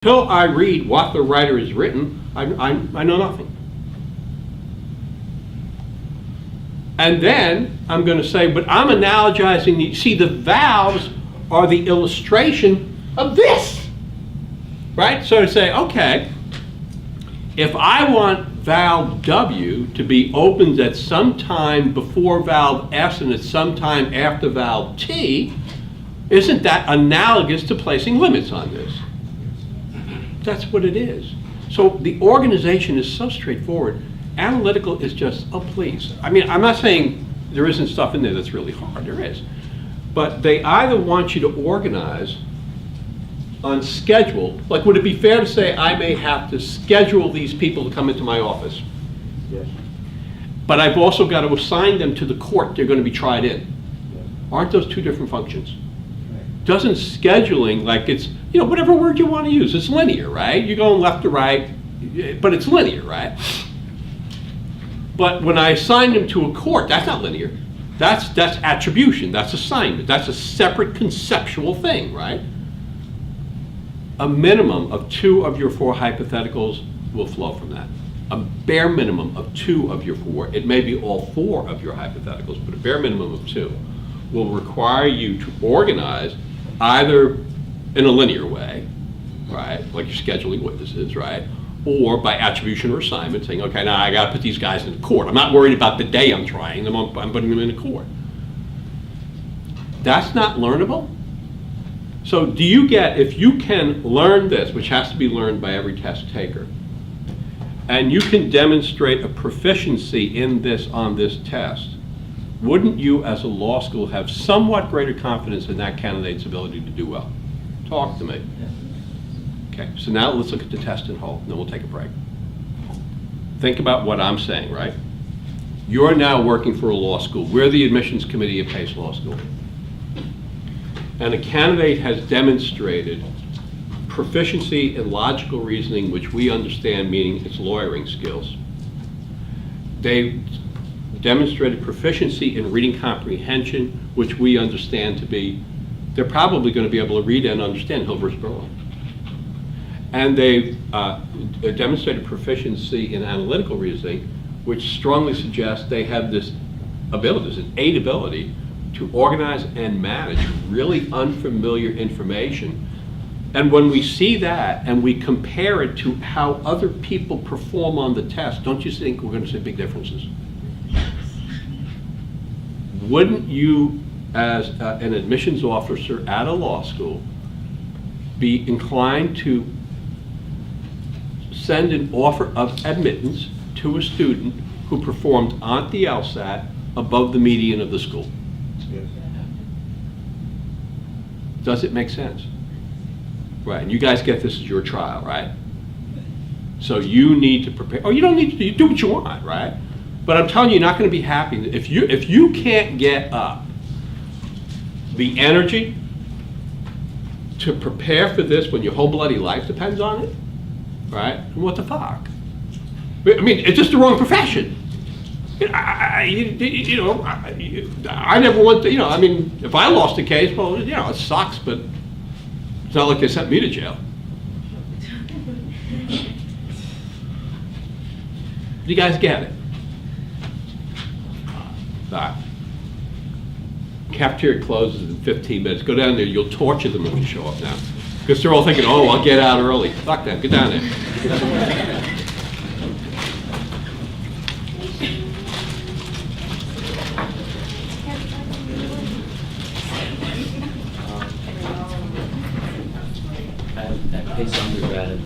Until I read what the writer has written, I know nothing. And then I'm going to say, but I'm analogizing, see, the valves are the illustration of this, right? So to say, okay, if I want valve W to be opened at some time before valve S and at some time after valve T, isn't that analogous to placing limits on this? That's what it is. So the organization is so straightforward. Analytical is just, oh please. I mean, I'm not saying there isn't stuff in there that's really hard, there is. But they either want you to organize on schedule, like would it be fair to say I may have to schedule these people to come into my office? Yes. But I've also got to assign them to the court they're going to be tried in. Yes. Aren't those two different functions? Right. Doesn't scheduling, like it's, whatever word you want to use, it's linear, right? You're going left to right, but it's linear, right? But when I assign them to a court, that's not linear. That's attribution, that's assignment, that's a separate conceptual thing, right? A minimum of 2 of your 4 hypotheticals will flow from that. A bare minimum of 2 of your 4, it may be all 4 of your hypotheticals, but a bare minimum of 2 will require you to organize either in a linear way, right, like you're scheduling witnesses, right, or by attribution or assignment, saying, okay, now I got to put these guys in court. I'm not worried about the day I'm trying them, I'm putting them in a court. That's not learnable. So do you get, if you can learn this, which has to be learned by every test taker, and you can demonstrate a proficiency in this on this test, wouldn't you as a law school have somewhat greater confidence in that candidate's ability to do well? Talk to me. Okay, so now let's look at the test in whole, and then we'll take a break. Think about what I'm saying, right? You're now working for a law school. We're the admissions committee at Pace Law School. And a candidate has demonstrated proficiency in logical reasoning, which we understand meaning its lawyering skills. They demonstrated proficiency in reading comprehension, which we understand to be, they're probably going to be able to read and understand Hill versus Berlin. And they demonstrated proficiency in analytical reasoning, which strongly suggests they have this ability, this innate ability to organize and manage really unfamiliar information. And when we see that and we compare it to how other people perform on the test, don't you think we're going to see big differences? Wouldn't you, as an admissions officer at a law school, be inclined to send an offer of admittance to a student who performed on the LSAT above the median of the school? Yes. Does it make sense? Right, and you guys get this as your trial, right? So you need to prepare, or you don't need to, you do what you want, right? But I'm telling you, you're not going to be happy. If you can't get up the energy to prepare for this when your whole bloody life depends on it, right? What the fuck? I mean, it's just the wrong profession. I never want to, I mean, if I lost a case, well, it sucks, but it's not like they sent me to jail. You guys get it? All right. Cafeteria closes in 15 minutes. Go down there, you'll torture them if you show up now. Because they're all thinking, oh, I'll get out early. Fuck that, get down there. At Pace undergrad.